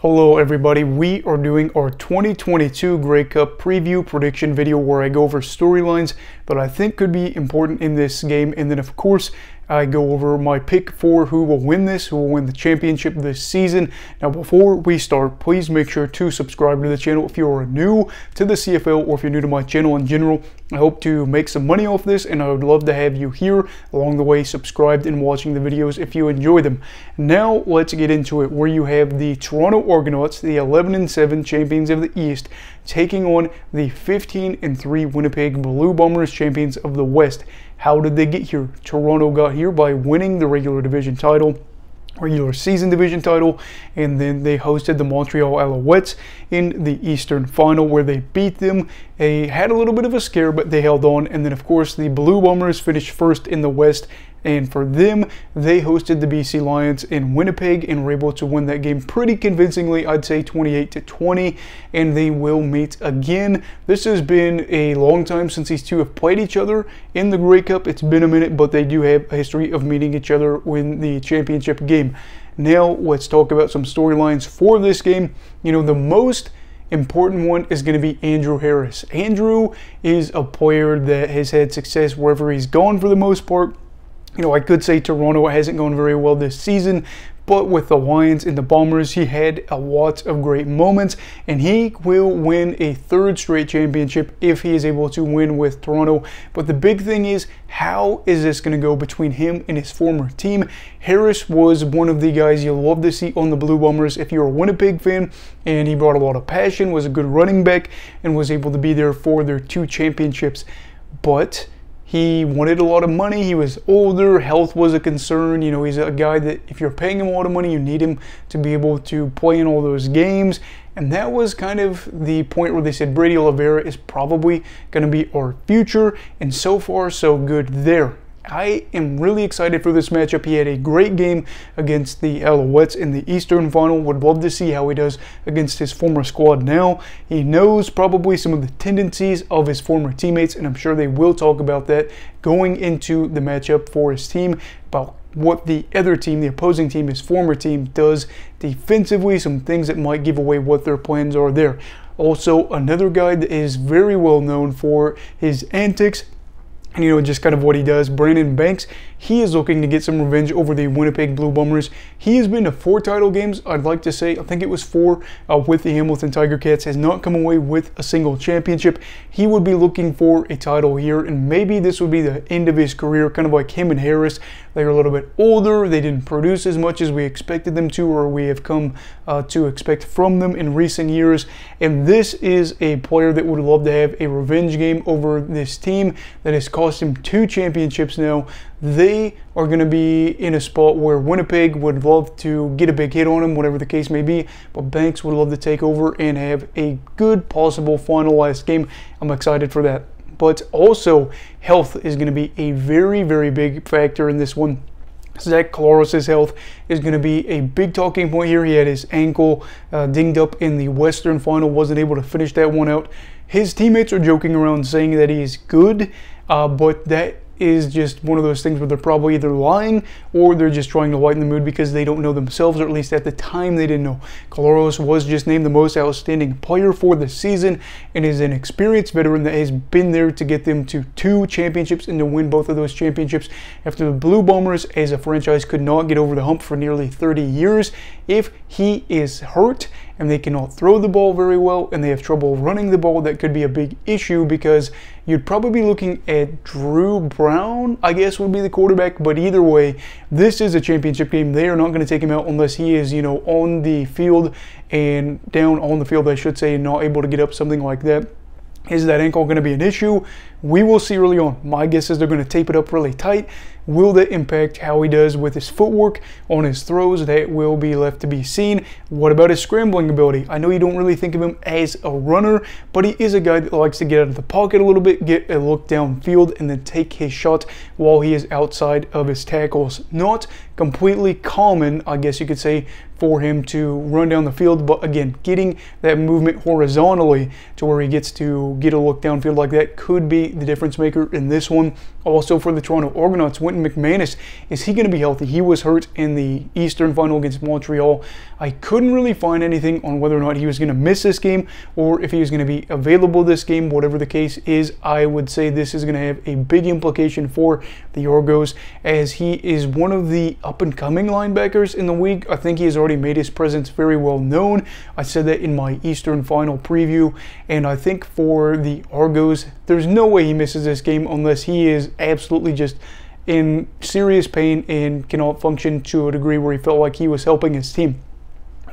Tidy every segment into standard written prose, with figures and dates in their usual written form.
Hello everybody, we are doing our 2022 Grey Cup preview prediction video where I go over storylines that I think could be important in this game, and then of course I go over my pick for who will win this, who will win the championship this season. Now before we start, please make sure to subscribe to the channel if you are new to the CFL or if you're new to my channel in general. I hope to make some money off this, and I would love to have you here along the way, subscribed and watching the videos if you enjoy them. Now let's get into it, where you have the Toronto Argonauts, the 11-7 champions of the East, taking on the 15-3 Winnipeg Blue Bombers, champions of the West. How did they get here? Toronto got here by winning the regular season division title, and then they hosted the Montreal Alouettes in the Eastern Final where they beat them. They had a little bit of a scare, but they held on, and then of course the Blue Bombers finished first in the West, and for them, they hosted the BC Lions in Winnipeg and were able to win that game pretty convincingly, I'd say 28-20, and they will meet again. This has been a long time since these two have played each other in the Grey Cup. It's been a minute, but they do have a history of meeting each other in the championship game. Now, let's talk about some storylines for this game. You know, the most important one is going to be Andrew Harris. Andrew is a player that has had success wherever he's gone for the most part. You know, I could say Toronto hasn't gone very well this season, but with the Lions and the Bombers, he had a lot of great moments, and he will win a third straight championship if he is able to win with Toronto. But the big thing is, how is this going to go between him and his former team? Harris was one of the guys you love to see on the Blue Bombers if you're a Winnipeg fan, and he brought a lot of passion, was a good running back, and was able to be there for their 2 championships. But he wanted a lot of money, he was older, health was a concern. You know, he's a guy that if you're paying him a lot of money, you need him to be able to play in all those games. And that was kind of the point where they said Brady Oliveira is probably going to be our future, and so far so good there. I am really excited for this matchup. He had a great game against the Alouettes in the Eastern Final. Would love to see how he does against his former squad now. He knows probably some of the tendencies of his former teammates, and I'm sure they will talk about that going into the matchup for his team, about what the other team, the opposing team, his former team, does defensively, some things that might give away what their plans are there. Also, another guy that is very well known for his antics, and you know, just kind of what he does, Brandon Banks. He is looking to get some revenge over the Winnipeg Blue Bombers. He has been to 4 title games, I'd like to say. I think it was 4 with the Hamilton Tiger Cats. Has not come away with a single championship. He would be looking for a title here, and maybe this would be the end of his career, kind of like him and Harris. They're a little bit older. They didn't produce as much as we expected them to, or we have come to expect from them in recent years. And this is a player that would love to have a revenge game over this team that has cost him 2 championships now. They are going to be in a spot where Winnipeg would love to get a big hit on him, whatever the case may be, but Banks would love to take over and have a good possible finalized game. I'm excited for that. But also, health is going to be a very, very big factor in this one. Zach Collaros' health is going to be a big talking point here. He had his ankle dinged up in the Western Final, wasn't able to finish that one out. His teammates are joking around saying that he's good, but that is just one of those things where they're probably either lying or they're just trying to lighten the mood because they don't know themselves, or at least at the time they didn't know. Collaros was just named the most outstanding player for the season and is an experienced veteran that has been there to get them to 2 championships and to win both of those championships after the Blue Bombers as a franchise could not get over the hump for nearly 30 years. If he is hurt and they cannot throw the ball very well and they have trouble running the ball, that could be a big issue, because you'd probably be looking at Drew Brown, I guess, would be the quarterback. But either way, this is a championship game. They are not going to take him out unless he is, you know, on the field, and down on the field, I should say, and not able to get up, something like that. Is that ankle going to be an issue? We will see early on. My guess is they're going to tape it up really tight. Will that impact how he does with his footwork on his throws? That will be left to be seen. What about his scrambling ability? I know you don't really think of him as a runner, but he is a guy that likes to get out of the pocket a little bit, get a look downfield, and then take his shot while he is outside of his tackles. Not completely common, I guess you could say, for him to run down the field, but again, getting that movement horizontally to where he gets to get a look downfield like that could be the difference maker in this one. Also for the Toronto Argonauts, Wynton McManus, is he going to be healthy? He was hurt in the Eastern Final against Montreal. I couldn't really find anything on whether or not he was going to miss this game or if he was going to be available this game. Whatever the case is, I would say this is going to have a big implication for the Argos, as he is one of the up-and-coming linebackers in the league. I think he has already made his presence very well known. I said that in my Eastern Final preview, and I think for the Argos, there's no way he misses this game unless he is absolutely just in serious pain and cannot function to a degree where he felt like he was helping his team.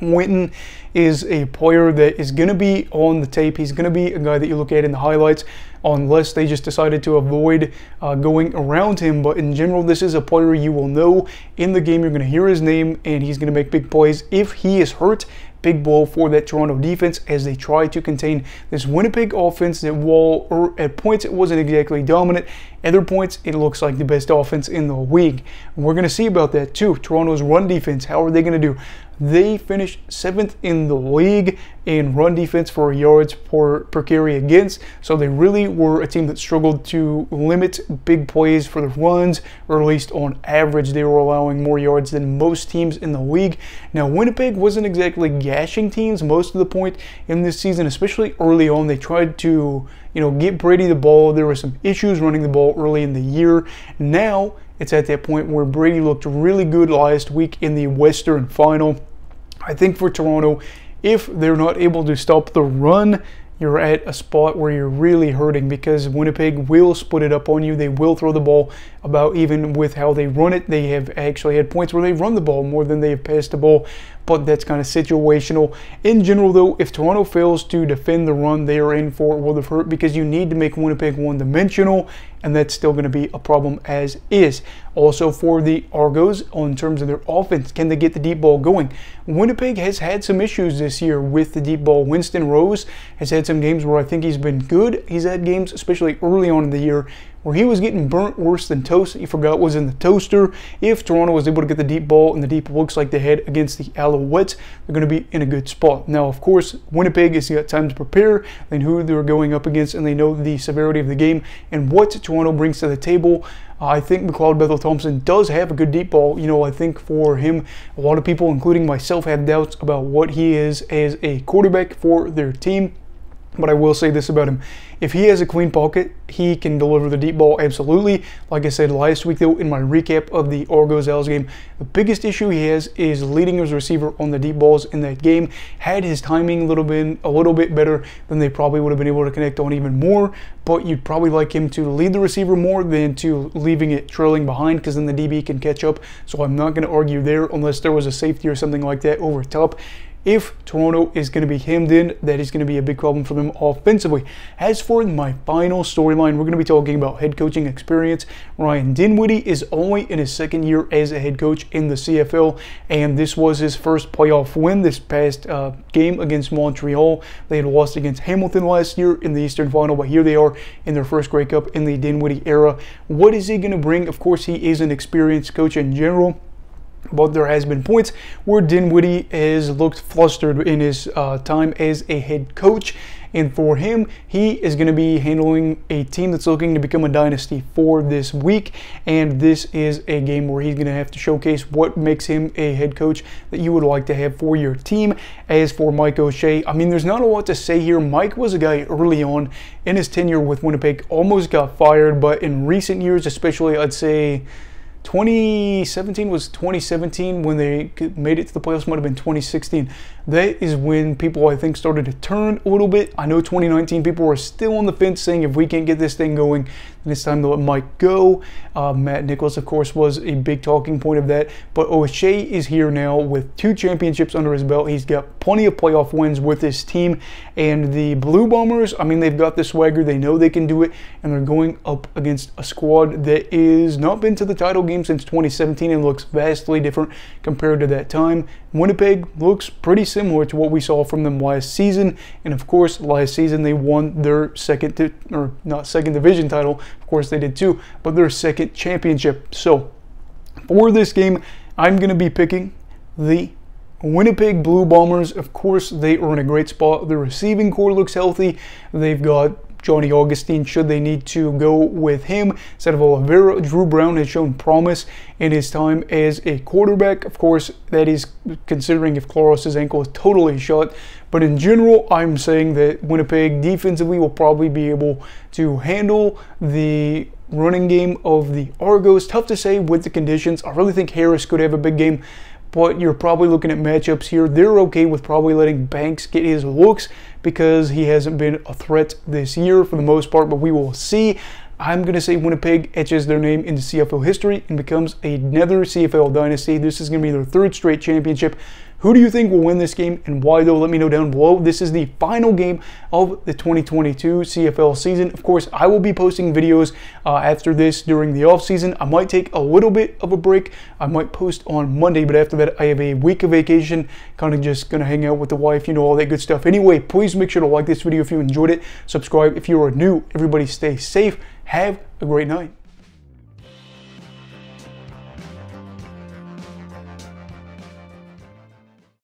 Wynton is a player that is going to be on the tape. He's going to be a guy that you look at in the highlights, unless they just decided to avoid going around him. But in general, this is a player you will know in the game. You're going to hear his name, and he's going to make big plays. If he is hurt, big blow for that Toronto defense as they try to contain this Winnipeg offense that, while at points it wasn't exactly dominant, other points it looks like the best offense in the league. And we're going to see about that too. Toronto's run defense, how are they going to do? They finished 7th in the league in run defense for yards per carry against, so they really were a team that struggled to limit big plays for the runs, or at least on average they were allowing more yards than most teams in the league. Now Winnipeg wasn't exactly gashing teams most of the point in this season, especially early on. They tried to, get Brady the ball. There were some issues running the ball early in the year. Now it's at that point where Brady looked really good last week in the Western Final. I think for Toronto, if they're not able to stop the run, you're at a spot where you're really hurting, because Winnipeg will split it up on you. They will throw the ball about even with how they run it. They have actually had points where they run the ball more than they have passed the ball, but that's kind of situational. In general, though, if Toronto fails to defend the run, they are in for a world of hurt, because you need to make Winnipeg one-dimensional, and that's still going to be a problem as is. Also for the Argos, in terms of their offense, can they get the deep ball going? Winnipeg has had some issues this year with the deep ball. Winston Rose has had some games where I think he's been good. He's had games, especially early on in the year, where he was getting burnt worse than toast. You forgot was in the toaster. If Toronto was able to get the deep ball, and the deep looks like they had against the Alouettes, they're going to be in a good spot. Now, of course, Winnipeg has got time to prepare, and who they're going up against, and they know the severity of the game and what Toronto brings to the table. I think McLeod Bethel-Thompson does have a good deep ball. I think for him, a lot of people, including myself, have doubts about what he is as a quarterback for their team. But I will say this about him. If he has a clean pocket, he can deliver the deep ball, absolutely. Like I said last week, though, in my recap of the Argos-Als game, the biggest issue he has is leading his receiver on the deep balls in that game. Had his timing a little bit better, then they probably would have been able to connect on even more. But you'd probably like him to lead the receiver more than to leaving it trailing behind, because then the DB can catch up. So I'm not going to argue there unless there was a safety or something like that over top. If Toronto is going to be hemmed in, that is going to be a big problem for them offensively. As for my final storyline, we're going to be talking about head coaching experience. Ryan Dinwiddie is only in his second year as a head coach in the CFL, and this was his first playoff win this past game against Montreal. They had lost against Hamilton last year in the Eastern Final, but here they are in their first Grey Cup in the Dinwiddie era. What is he going to bring? Of course, he is an experienced coach in general, but there has been points where Dinwiddie has looked flustered in his time as a head coach. And for him, he is going to be handling a team that's looking to become a dynasty for this week. And this is a game where he's going to have to showcase what makes him a head coach that you would like to have for your team. As for Mike O'Shea, I mean, there's not a lot to say here. Mike was a guy early on in his tenure with Winnipeg, almost got fired. But in recent years, especially, I'd say 2017 was 2017 when they made it to the playoffs. Might have been 2016. That is when people, I think, started to turn a little bit. I know 2019 people were still on the fence saying if we can't get this thing going, then it's time to let Mike go. Matt Nichols, of course, was a big talking point of that. But O'Shea is here now with 2 championships under his belt. He's got plenty of playoff wins with his team. And the Blue Bombers, I mean, they've got the swagger. They know they can do it. And they're going up against a squad that is not been to the title game since 2017 and looks vastly different compared to that time. Winnipeg looks pretty similar to what we saw from them last season, and of course last season they won their second division title. Of course they did too, but their second championship. So for this game, I'm going to be picking the Winnipeg Blue Bombers. Of course, they are in a great spot. The receiving core looks healthy. They've got Johnny Augustine should they need to go with him instead of Oliveira. Drew Brown has shown promise in his time as a quarterback. Of course, that is considering if Claros' ankle is totally shot. But in general, I'm saying that Winnipeg defensively will probably be able to handle the running game of the Argos. Tough to say with the conditions. I really think Harris could have a big game, but you're probably looking at matchups here. They're okay with probably letting Banks get his looks because he hasn't been a threat this year for the most part, but we will see. I'm going to say Winnipeg etches their name into CFL history and becomes another CFL dynasty. This is going to be their third straight championship. Who do you think will win this game and why, though? Let me know down below. This is the final game of the 2022 CFL season. Of course, I will be posting videos after this during the off season. I might take a little bit of a break. I might post on Monday, but after that, I have a week of vacation. Kind of just going to hang out with the wife, you know, all that good stuff. Anyway, please make sure to like this video if you enjoyed it. Subscribe if you are new. Everybody stay safe. Have a great night.